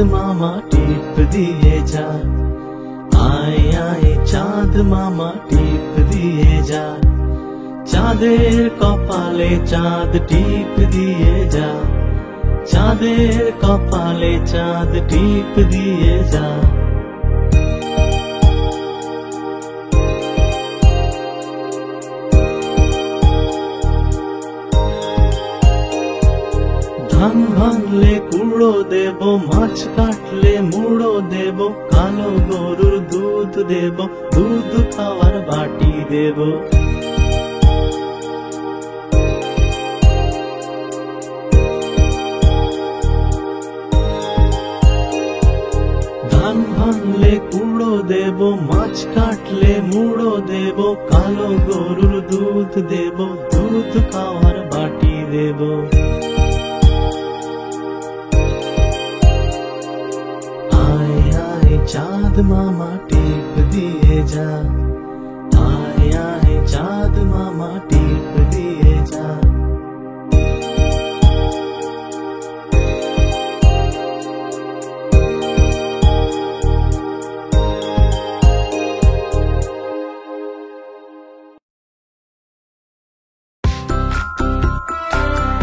मामा टीप दिए जा, आए आए चाँद मामा टीप दिए जा, চাঁদের কপালে চাঁদ টিপ দিয়ে যা, চাঁদের কপালে চাঁদ টিপ দিয়ে যা। ধান ভাঙলে কুড়ো দেব, মাছ কাটলে মুড়ো দেব, কালো গরুর দুধ দেব, দুধ খাওয়ার বাটি দেব। ধান ভাঙলে কুড়ো দেব, মাছ কাটলে মুড়ো দেব, কালো গরুর দুধ দেব, দুধ খাওয়ার বাটি দেব। आए आए चाँद मामा टीप दिए जा, आए आए चाँद मामा टीप दिए जा।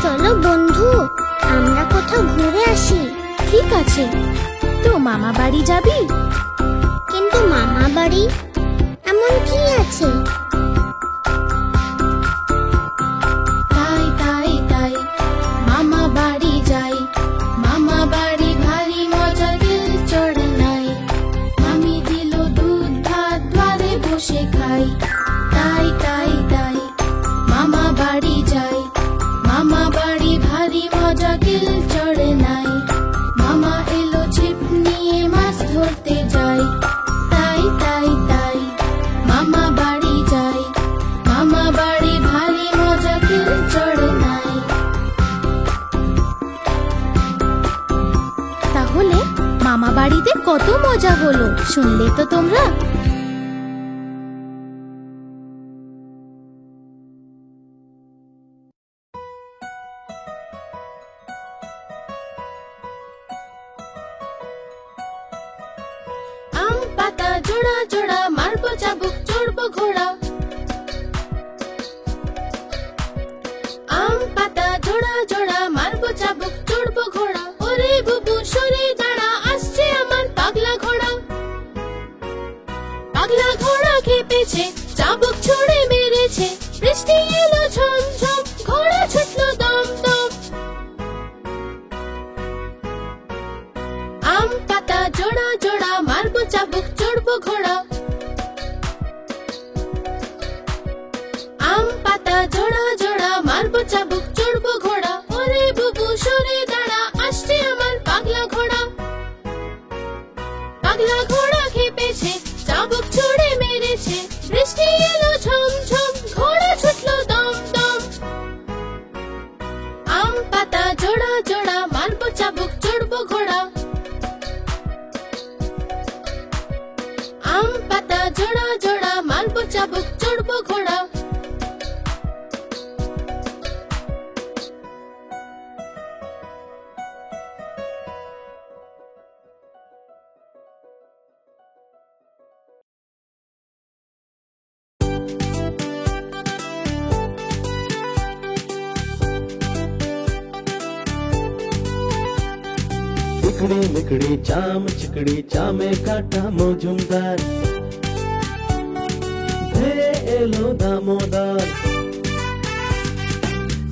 চলো বন্ধু, আমরা কোথাও ঘুরে আসি। ঠিক আছে, তো মামা বাড়ি যাবি? কিন্তু মামা বাড়ি এমন কি আছে? তাই তাই তাই মামা বাড়ি যাই, মামা বাড়ি ভারী মজা, দিল চড়ে নাই। মামি দিল দুধ ভাত, দ্বারে বসে খাই। তাই তাই তাই মামা বাড়ি যাই, মামা বাড়ি ভারী মজা, দিল চড়ে নাই। মামা এলো ছিপ নিয়ে, মাছ ধরতে যাই। তাই তাই তাই মামা বাড়ি যাই, মামা বাড়ি ভারী মজা, দিল চড়ে নাই। তাহলে মামা বাড়িতে কত মজা হলো, শুনলে তো তোমরা? আম পাতা জোড়া জোড়া, মারবো চাবুক, চড়বো ঘোড়া। আম পাতা জোড়া জোড়া, মারবো চাবুক, চড়বো ঘোড়া। ওরে বুবু সরে দাঁড়া, আসছে আমার পাগলা ঘোড়া। পাগলা ঘোড়া খেপেছে, চাবুক ছুড়ে মেরেছে। বৃষ্টি এলো ঝম ঝম, ঘোড়া ছুটলো দম দম। আম পাতা জোড়া জোড়া, মারবো চাবুক, চড়বো ঘোড়া। আম পাতা জোড়া জোড়া, মারবো চাবুক, চড়বো ঘোড়া। ওরে বুবু সরে দাঁড়া, আসছে আমার পাগলা ঘোড়া। পাগলা ঘোড়া খেপেছে, চাবুক ছুড়ে মেরেছে। বৃষ্টি এলো ঝম ঝম, ঘোড়া ছুটলো দম দম। আম পাতা জোড়া জোড়া, মারবো চাবুক, চড়বো ঘোড়া। আম পাতা জোড়া জোড়া, মারবো চাবুক, চড়বো ঘোড়া। चिकड़ी मिकड़ी चाम चिकड़ी चामे काटा मौजूमदार, धे एलो दामोदार।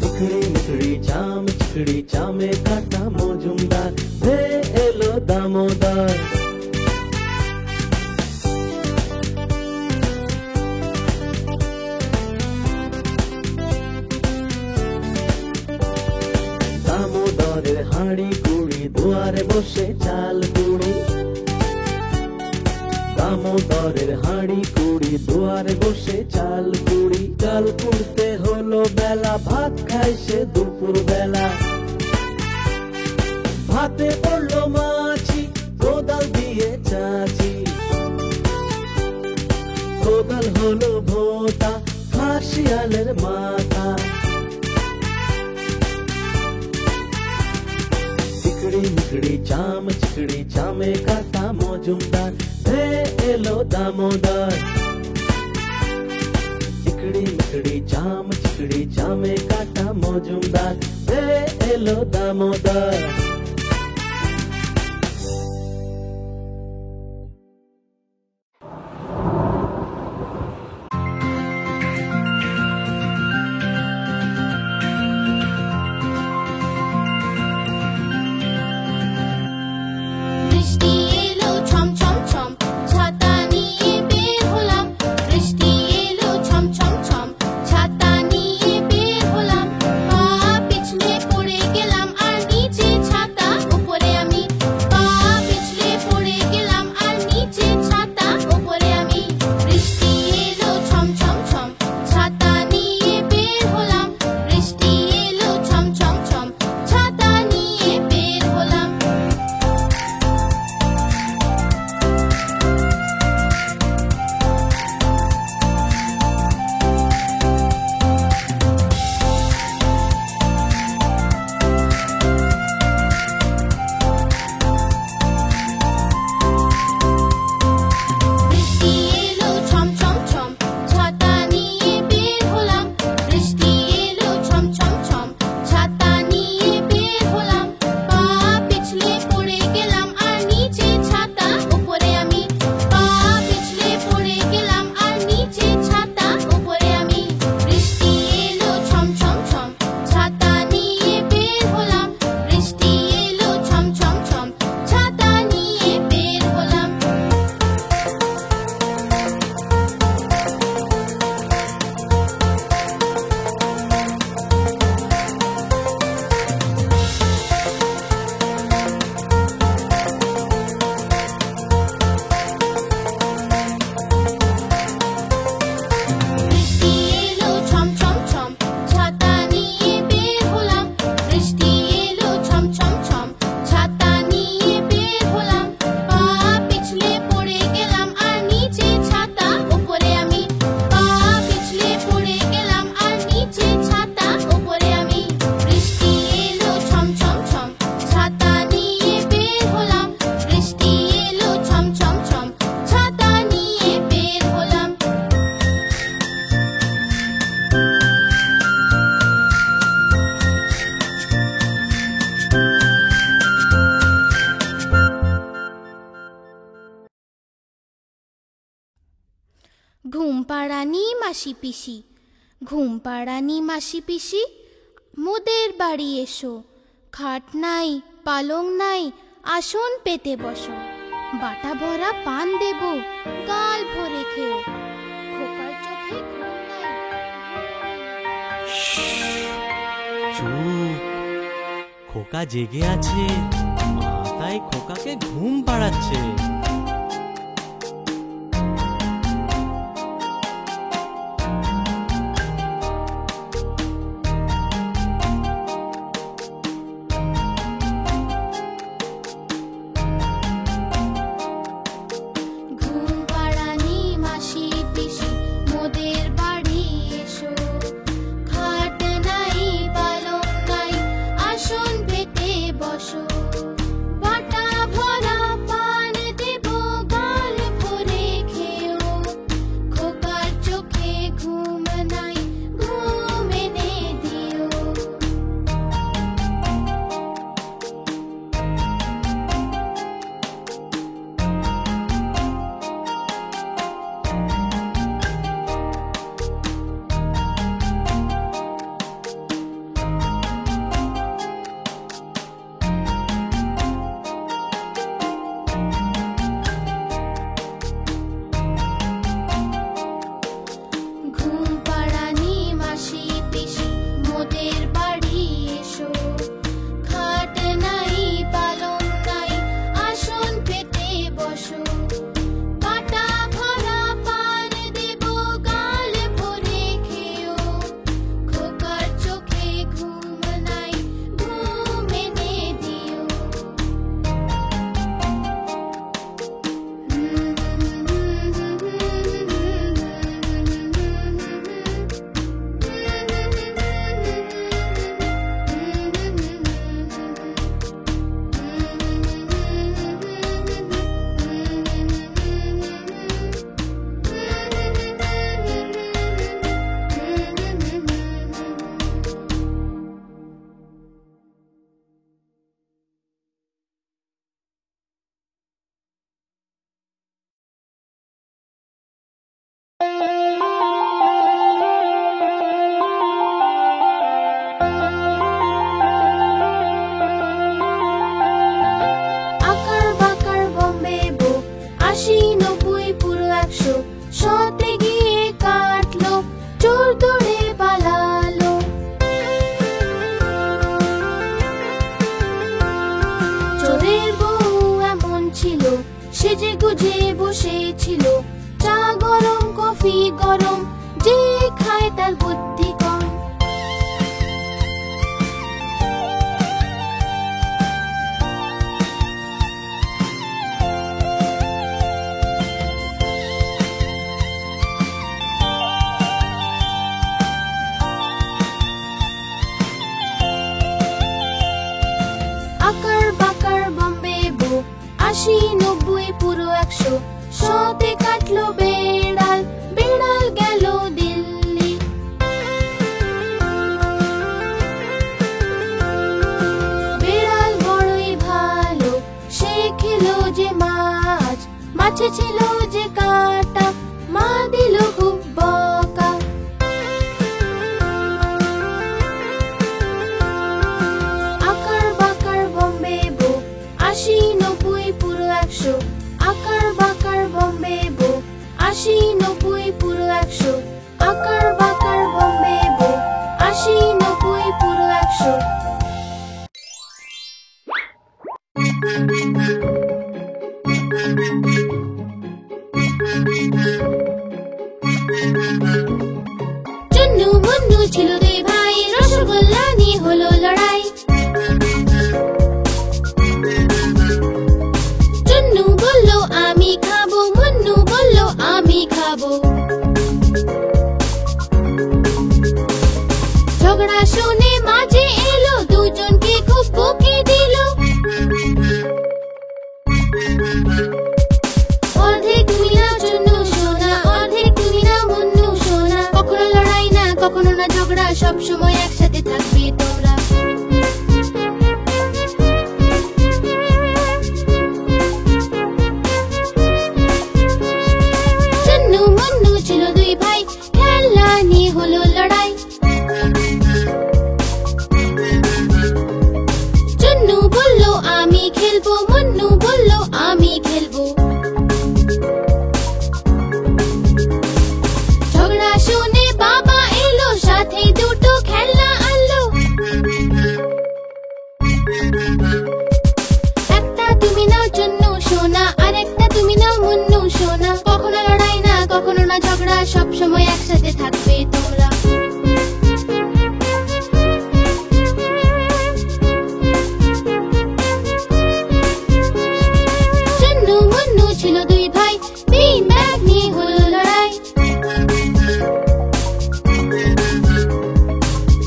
चिकड़ी मिकड़ी चाम चिकड़ी चामे काटा मौजूमदार, धे एलो दामोदार। দামোদরের হাঁড়ি কুড়ি, দুয়ারে বসে চাল কুড়ি। দামোদরের হাঁড়ি কুড়ি, দুয়ারে বসে চাল কুড়ি। চাল কুড়তে হলো বেলা, ভাত খাই সে দুপুর বেলা। ভাতে পড়লো মাছি, কোদাল দিয়ে চাচি। কোদাল হলো ভোঁতা, ফাঁসিয়ালের মাথা। চিকড়ি মিকড়ি চাম চিকড়ি চামে কাটা মজুমদার হে এলো দামোদর চিকড়ি মিকড়ি চাম চিকড়ি চামে কাটা মজুমদার হে এলো দামোদর ঘুম পাড়ানি মাসি পিসি, ঘুম পাড়ানি মাসি পিসি, মোদের বাড়ি এসো। খাট নাই পালং নাই, আসন পেতে বসো। বাটা ভরা পান দেব, গাল ভরে খেও। খোকার চোখে ঘুম নাই। চুপ, খোকা জেগে আছে, মা তাই খোকাকে ঘুম পাড়াচ্ছে। বাটা ভরা পান দেব, আকার বাকার বম্বে বো, ৮০, ৯০, পুরো ১০০, ১০০তে গিয়ে কাটলো, চোর দৌড়ে পালালো। চোরের বউ এমন ছিল, সেজে গুজে বসেছিল, চা গরম কফি গরম, যে খায় তার বুদ্ধি কম। আকার বাকার বম্বে বো, ৮০, ৯০, পুরো ১০০, ১০০তে কাটলো বেড়াল, বেড়াল গেল দিল্লি। বেড়াল বড়ই ভালো, সে খেলো যে মাছ, মাছে ছিল যে কাঁটা, মা দিল খুব বকা। আকার বাকার বম্বে বো, ৮০, ৯০, পুরো ১০০, আকার বাকার বম্বে বো, ৮০, ৯০, পুরো ১০০, আকার বাকার বম্বে বো, ৮০, ৯০, পুরো ১০০। চুন্নু মুন্নু ছিল দুই ভাই, রসগোল্লা নিয়ে হলো লড়াই। চুন্নু বলল আমি খাবো, মুন্নু বলল আমি খাবো। ঝগড়া শুনে মাঝে এলো, দুজনকে খুব বকে দিল। অর্ধেক তুমি নাও চুন্নু সোনা, অর্ধেক তুমি নাও মুন্নু সোনা, কখনো লড়াই না কখনো না ঝগড়া, সব সময় একসাথে থাকবে তোমরা। চুন্নু মুন্নু ছিল দুই ভাই, খেলনা নিয়ে হলো লড়াই। চুন্নু বলল আমি খেলবো, মুন্নু বলল আমি খেলবো। ঝগড়া শুনে বাবা এলো, সাথে দুটো খেলনা আনলো। একটা তুমি নাও চুন্নু সোনা, আর একটা তুমি নাও মুন্নু সোনা, কখনো লড়াই না কখনো না ঝগড়া, সব সময় একসাথে থাকবে তোমরা। চুন্নু মুন্নু ছিল দুই ভাই, বিন ব্যাগ নিয়ে হলো লড়াই।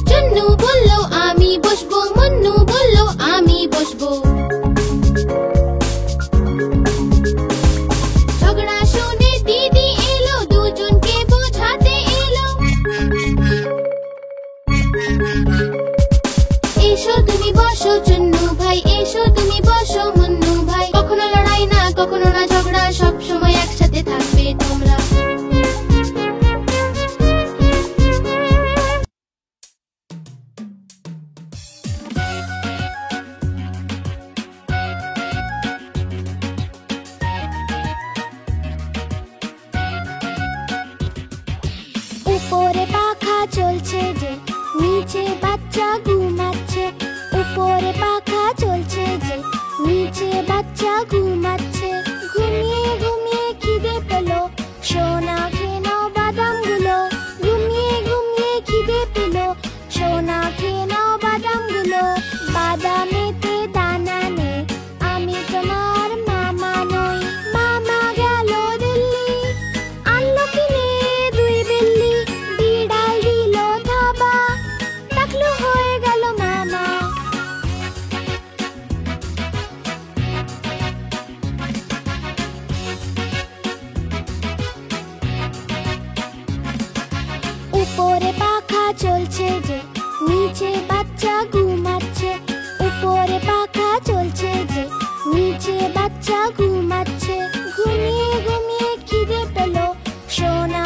চুন্নু বলল আমি বসবো, মুন্নু বলল আমি বসবো। ঝগড়া শুনে দিদি এলো, দুজনকে বোঝাতে এলো। এসো তুমি বসো চুন্নু ভাই, এসো তুমি বসো মুন্নু ভাই, কখনো লড়াই না কখনো না ঝগড়া, সব সময় একসাথে থাকবে তোমরা। উপরে পাখা চলছে যে, নিচে বাচ্চা ঘুমাচ্ছে। উপরে পাখা চলছে যে, নিচে বাচ্চা ঘুমাচ্ছে। ঘুমিয়ে ঘুমিয়ে খিদে পেলো, সোনা খেয়ে নাও বাদামগুলো। ঘুমিয়ে ঘুমিয়ে খিদে পেলো, সোনা খেয়ে নাও বাদামগুলো। বাদামেতে দানা নেই, আমি তোমার মামা নই। মামা গেল দিল্লি, আনলো কিনে দুই বিল্লি। বিড়াল দিল থাবা, টাকলু হয়ে গেল মামা। উপরে পাখা চলছে যে, নিচে বাচ্চা ঘুমাচ্ছে। উপরে পাখা চলছে যে, নিচে বাচ্চা ঘুমাচ্ছে। ঘুমিয়ে ঘুমিয়ে খিদে পেলো, সোনা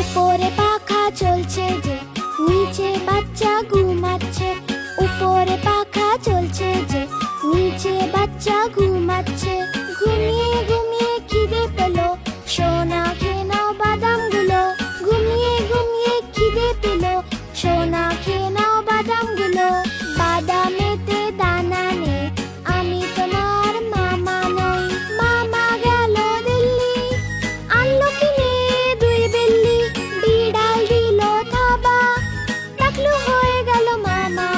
উপরে পাখা চলছে যে, নিচে বাচ্চা ঘুমাচ্ছে। উপরে পাখা চলছে যে, নিচে বাচ্চা ঘুমাচ্ছে। ঘুমিয়ে ঘুমিয়ে খিদে পেল, সোনা খেয়ে নাও বাদামগুলো। ঘুমিয়ে ঘুমিয়ে খিদে পেল, সোনা খেয়ে নাও বাদামগুলো। বাদামেতে দানা নেই, আমি তোমার মামা নই। মামা গেল দিল্লি, আনলো কিনে দুই বিল্লি। বিড়াল দিল থাবা, টাকলু হয়ে গেল মামা।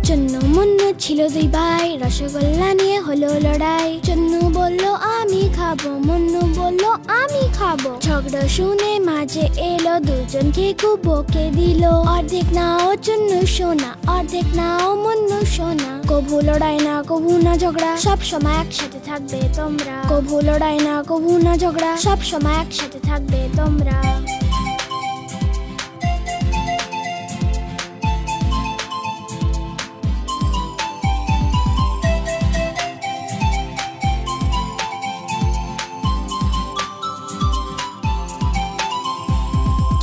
চন্নু মুন্নু ছিল দুই ভাই, রসগোল্লা নিয়ে হলো লড়াই। চন্নু বলল আমি খাবো, মুন্নু বলল আমি খাবো। ঝগড়া শুনে মাঝে এলো, দুজনকে খুব বকে দিল। অর্ধেক নাও চন্নু সোনা, অর্ধেক নাও মুন্নু সোনা। কভু লড়াই না, কভু না ঝগড়া, সব সময় একসাথে থাকবে তোমরা। কভু লড়াই না, কভু না ঝগড়া, সব সময় একসাথে থাকবে তোমরা।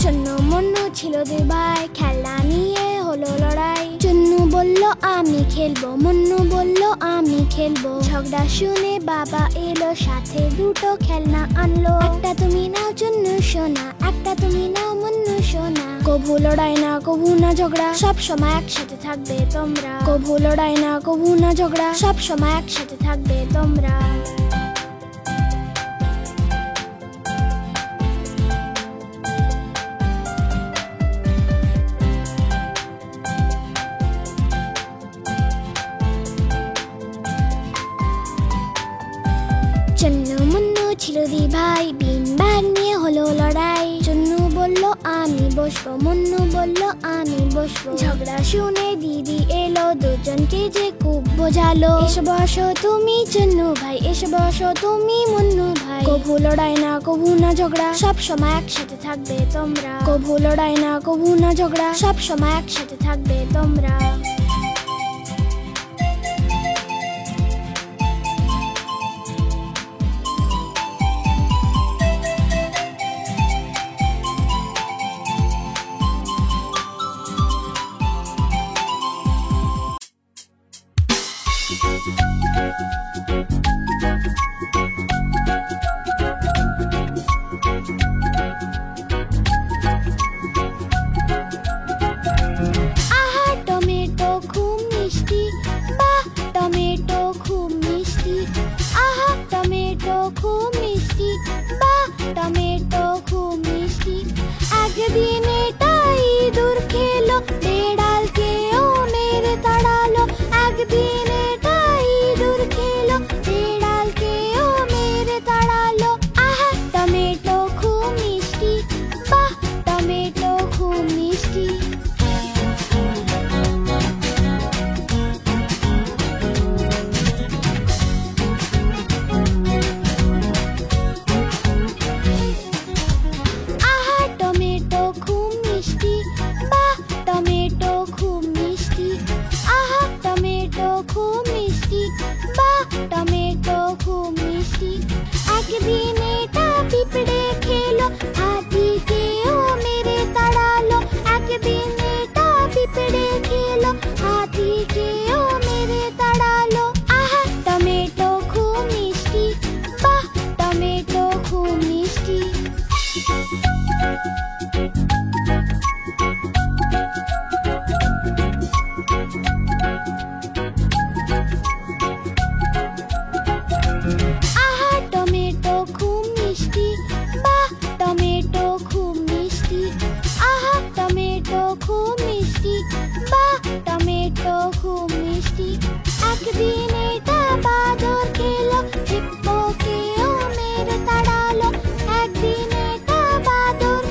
চন্নু মুন্নু ছিল দুই ভাই, খেলা নিয়ে হলো লড়াই। চন্নু বলল আমি খেলবো, মুন্নু বলল আমি খেলবো। ঝগড়া শুনে বাবা এলো, সাথে দুটো খেলনা আনলো। একটা তুমি নাও চন্নু সোনা, একটা তুমি নাও মুন্নু সোনা। কভু লড়াই না, কভু না ঝগড়া, সব সময় একসাথে থাকবে তোমরা। কভু লড়াই না, কভু না ঝগড়া, সব সময় একসাথে থাকবে তোমরা। চন্নু মুন্নু ছিল দুই ভাই, বিন ব্যাগ নিয়ে হলো লড়াই। চন্নু বলল আমি বসবো, মুন্নু বলল আমি বসবো। ঝগড়া শুনে দিদি এলো, দুজনকে যে খুব বোঝালো। এসে বসো তুমি চন্নু ভাই, এসে বসো তুমি মুন্নু ভাই। কভু লড়াই না, কভু না ঝগড়া, সব সময় একসাথে থাকবে তোমরা। কভু লড়াই না, কভু না ঝগড়া, সব সময় একসাথে থাকবে তোমরা। আহা টমেটো খুব মিষ্টি, বাহ টমেটো খুব মিষ্টি। আহা টমেটো খুব মিষ্টি, বাহ টমেটো খুব মিষ্টি। একদিন এটা ইঁদুর খেলো, বেড়ালকেও মেরে তাড়ালো। একদিন এটা ইঁদুর খেলো, বেড়ালকেও মেরে তাড়ালো। আহা টমেটো খুব মিষ্টি, বাহ টমেটো খুব মিষ্টি। আহা টমেটো খুব মিষ্টি, বাহ টমেটো খুব মিষ্টি। আহা টমেটো খুব মিষ্টি, বাহ টমেটো খুব মিষ্টি। একদিন এটা পিঁপড়ে খেলো, হাতিকেও মেরে তাড়ালো। একদিন এটা পিঁপড়ে খেলো, হাতিকেও মেরে তাড়ালো। আহা টমেটো খুব মিষ্টি, বাহ টমেটো খুব মিষ্টি। আহা টমেটো খুব মিষ্টি, বাহ টমেটো খুব মিষ্টি। আহা টমেটো খুব মিষ্টি, বাহ টমেটো খুব মিষ্টি। একদিন এটা বাদর খেলো, হিপ্পোকেও মেরে তাড়ালো। একদিন এটা বাদর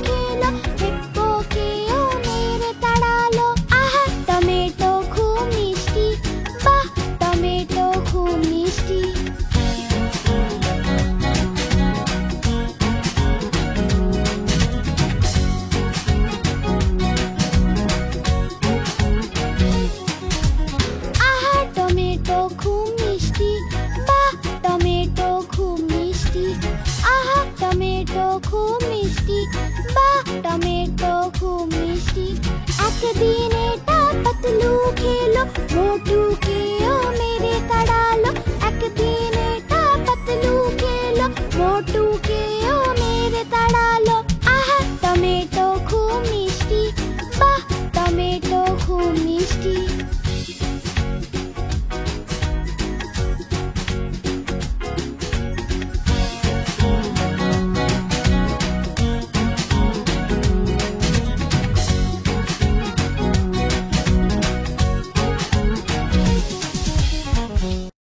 টমেটো খুব মিষ্টি, বাহ টমেটো খুব মিষ্টি। একদিন এটা পাতলু খেলো, মোটুকেও মেরে তাড়ালো। একদিন এটা পাতলু খেলো, মোটুকেও মেরে তাড়ালো। আহা টমেটো খুব মিষ্টি, বাহ টমেটো খুব মিষ্টি।